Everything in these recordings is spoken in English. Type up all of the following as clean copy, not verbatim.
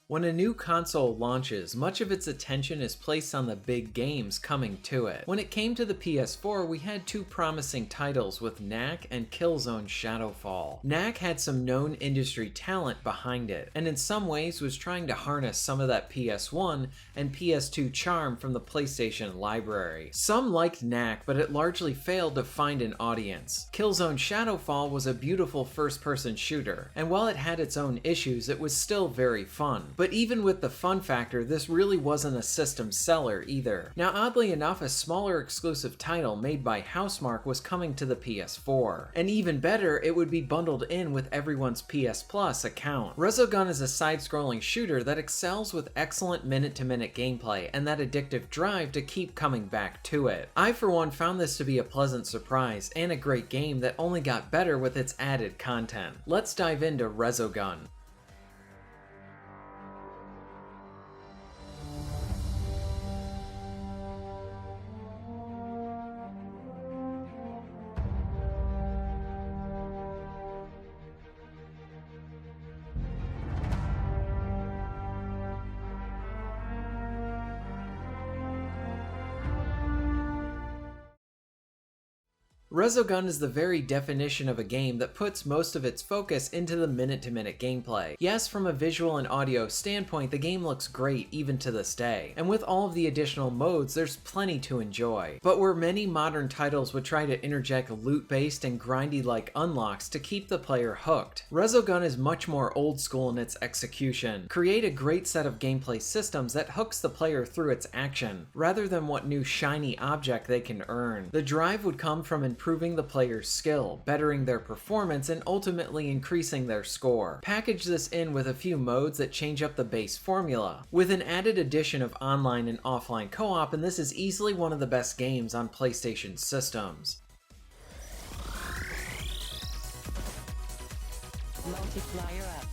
When a new console launches, much of its attention is placed on the big games coming to it. When it came to the PS4, we had two promising titles with Knack and Killzone Shadowfall. Knack had some known industry talent behind it, and in some ways was trying to harness some of that PS1 and PS2 charm from the PlayStation library. Some liked Knack, but it largely failed to find an audience. Killzone Shadowfall was a beautiful first-person shooter, and while it had its own issues, it was still very fun. But even with the fun factor, this really wasn't a system seller either. Now, oddly enough, a smaller exclusive title made by Housemarque was coming to the PS4. And even better, it would be bundled in with everyone's PS Plus account. Resogun is a side-scrolling shooter that excels with excellent minute-to-minute gameplay and that addictive drive to keep coming back to it. I, for one, found this to be a pleasant surprise and a great game that only got better with its added content. Let's dive into Resogun. Resogun is the very definition of a game that puts most of its focus into the minute-to-minute gameplay. Yes, from a visual and audio standpoint, the game looks great even to this day, and with all of the additional modes, there's plenty to enjoy. But where many modern titles would try to interject loot-based and grindy-like unlocks to keep the player hooked, Resogun is much more old school in its execution. Create a great set of gameplay systems that hooks the player through its action, rather than what new shiny object they can earn. The drive would come from improving the player's skill, bettering their performance, and ultimately increasing their score. Package this in with a few modes that change up the base formula, with an added addition of online and offline co-op, and this is easily one of the best games on PlayStation systems. Multiplier up.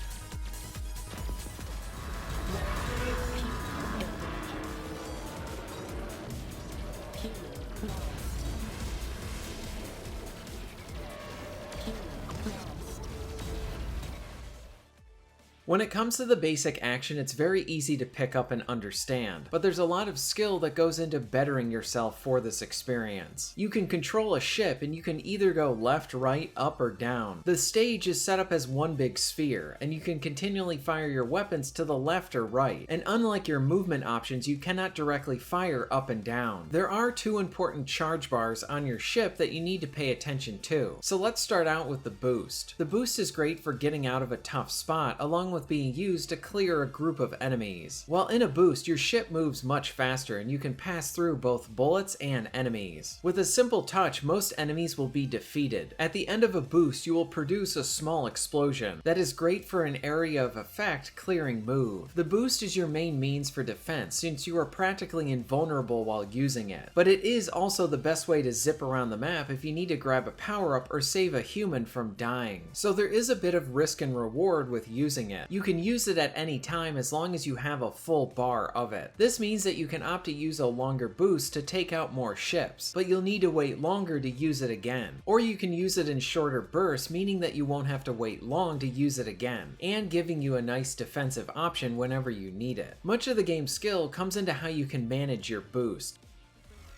When it comes to the basic action, it's very easy to pick up and understand, but there's a lot of skill that goes into bettering yourself for this experience. You can control a ship and you can either go left, right, up, or down. The stage is set up as one big sphere, and you can continually fire your weapons to the left or right, and unlike your movement options, you cannot directly fire up and down. There are two important charge bars on your ship that you need to pay attention to. So let's start out with the boost. The boost is great for getting out of a tough spot, along with being used to clear a group of enemies. While in a boost, your ship moves much faster and you can pass through both bullets and enemies. With a simple touch, most enemies will be defeated. At the end of a boost, you will produce a small explosion that is great for an area of effect clearing move. The boost is your main means for defense since you are practically invulnerable while using it, but it is also the best way to zip around the map if you need to grab a power-up or save a human from dying. So there is a bit of risk and reward with using it. You can use it at any time as long as you have a full bar of it. This means that you can opt to use a longer boost to take out more ships, but you'll need to wait longer to use it again. Or you can use it in shorter bursts, meaning that you won't have to wait long to use it again, and giving you a nice defensive option whenever you need it. Much of the game's skill comes into how you can manage your boost.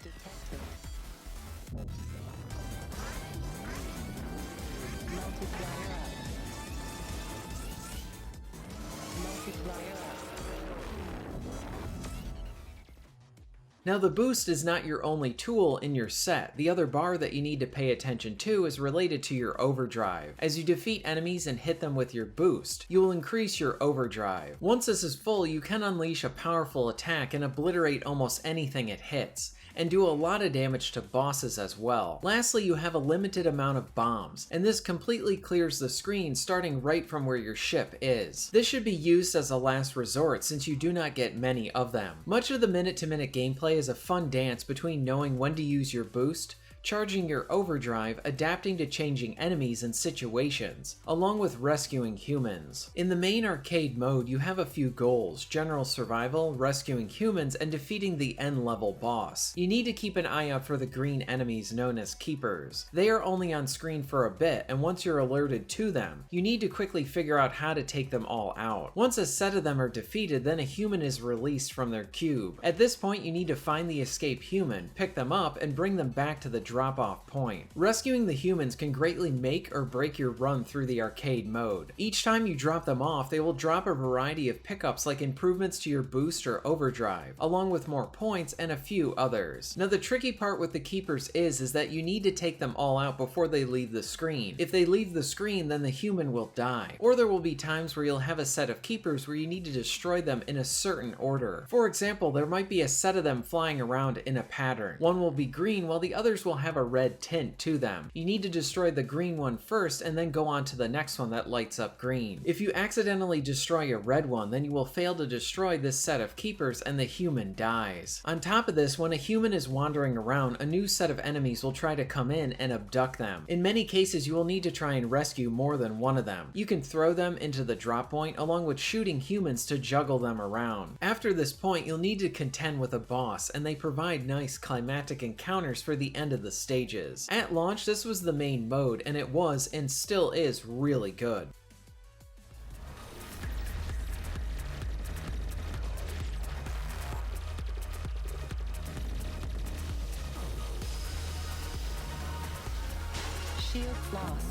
Detected. Multiplier up. Multiplier up. Now, the boost is not your only tool in your set. The other bar that you need to pay attention to is related to your overdrive. As you defeat enemies and hit them with your boost, you will increase your overdrive. Once this is full, you can unleash a powerful attack and obliterate almost anything it hits, and do a lot of damage to bosses as well. Lastly, you have a limited amount of bombs, and this completely clears the screen starting right from where your ship is. This should be used as a last resort since you do not get many of them. Much of the minute-to-minute gameplay is a fun dance between knowing when to use your boost, charging your overdrive, adapting to changing enemies and situations, along with rescuing humans. In the main arcade mode, you have a few goals: general survival, rescuing humans, and defeating the end-level boss. You need to keep an eye out for the green enemies known as keepers. They are only on screen for a bit, and once you're alerted to them, you need to quickly figure out how to take them all out. Once a set of them are defeated, then a human is released from their cube. At this point, you need to find the escaped human, pick them up, and bring them back to the drop-off point. Rescuing the humans can greatly make or break your run through the arcade mode. Each time you drop them off, they will drop a variety of pickups like improvements to your boost or overdrive, along with more points and a few others. Now the tricky part with the keepers is that you need to take them all out before they leave the screen. If they leave the screen, then the human will die. Or there will be times where you'll have a set of keepers where you need to destroy them in a certain order. For example, there might be a set of them flying around in a pattern. One will be green while the others will have a red tint to them. You need to destroy the green one first and then go on to the next one that lights up green. If you accidentally destroy a red one, then you will fail to destroy this set of keepers and the human dies. On top of this, when a human is wandering around, a new set of enemies will try to come in and abduct them. In many cases, you will need to try and rescue more than one of them. You can throw them into the drop point along with shooting humans to juggle them around. After this point, you'll need to contend with a boss, and they provide nice climactic encounters for the end of the stages. At launch, this was the main mode, and it was and still is really good. Shields lost.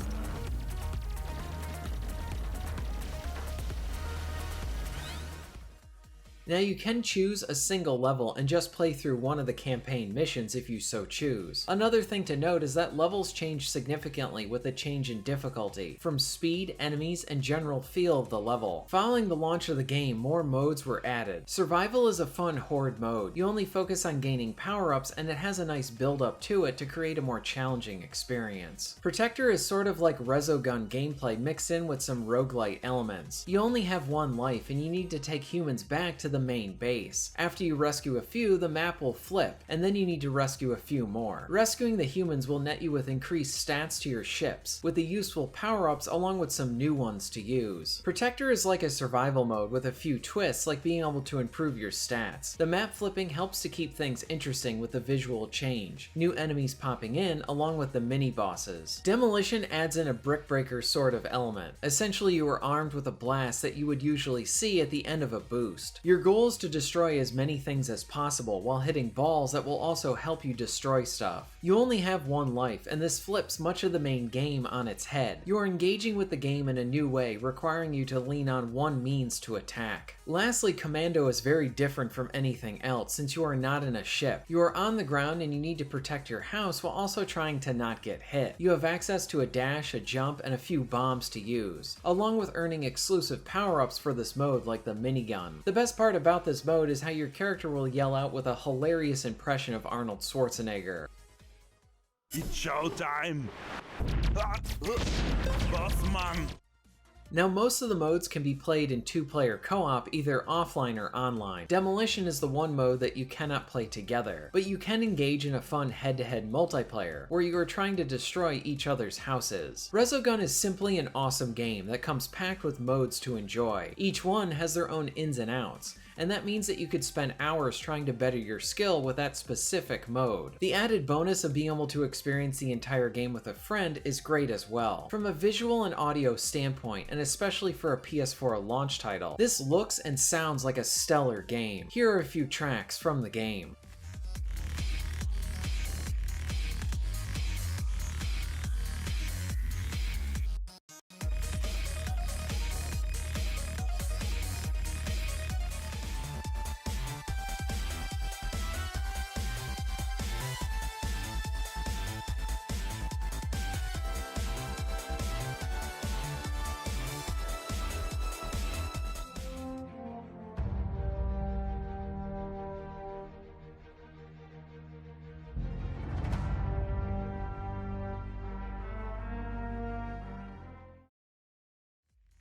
Now you can choose a single level and just play through one of the campaign missions if you so choose. Another thing to note is that levels change significantly with a change in difficulty, from speed, enemies, and general feel of the level. Following the launch of the game, more modes were added. Survival is a fun horde mode. You only focus on gaining power-ups, and it has a nice build-up to it to create a more challenging experience. Protector is sort of like Resogun gameplay mixed in with some roguelite elements. You only have one life, and you need to take humans back to the main base. After you rescue a few, the map will flip, and then you need to rescue a few more. Rescuing the humans will net you with increased stats to your ships, with the useful power-ups along with some new ones to use. Protector is like a survival mode with a few twists, like being able to improve your stats. The map flipping helps to keep things interesting with the visual change, new enemies popping in along with the mini-bosses. Demolition adds in a brick breaker sort of element. Essentially, you are armed with a blast that you would usually see at the end of a boost. Your goal is to destroy as many things as possible while hitting balls that will also help you destroy stuff. You only have one life, and this flips much of the main game on its head. You are engaging with the game in a new way, requiring you to lean on one means to attack. Lastly, Commando is very different from anything else since you are not in a ship. You are on the ground and you need to protect your house while also trying to not get hit. You have access to a dash, a jump, and a few bombs to use, along with earning exclusive power-ups for this mode like the minigun. The best part about this mode is how your character will yell out with a hilarious impression of Arnold Schwarzenegger. It's showtime! Bossman! Now, most of the modes can be played in two-player co-op, either offline or online. Demolition is the one mode that you cannot play together, but you can engage in a fun head-to-head multiplayer, where you are trying to destroy each other's houses. Resogun is simply an awesome game that comes packed with modes to enjoy. Each one has their own ins and outs, and that means that you could spend hours trying to better your skill with that specific mode. The added bonus of being able to experience the entire game with a friend is great as well. From a visual and audio standpoint, and especially for a PS4 launch title, this looks and sounds like a stellar game. Here are a few tracks from the game.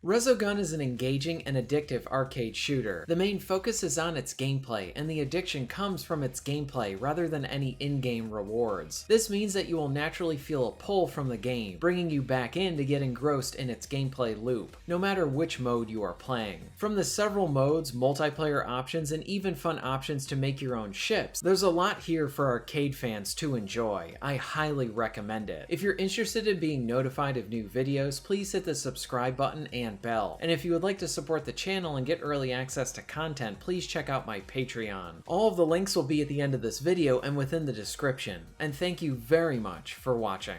Resogun is an engaging and addictive arcade shooter. The main focus is on its gameplay, and the addiction comes from its gameplay rather than any in-game rewards. This means that you will naturally feel a pull from the game, bringing you back in to get engrossed in its gameplay loop, no matter which mode you are playing. From the several modes, multiplayer options, and even fun options to make your own ships, there's a lot here for arcade fans to enjoy. I highly recommend it. If you're interested in being notified of new videos, please hit the subscribe button and bell. And if you would like to support the channel and get early access to content, please check out my Patreon. All of the links will be at the end of this video and within the description. And thank you very much for watching.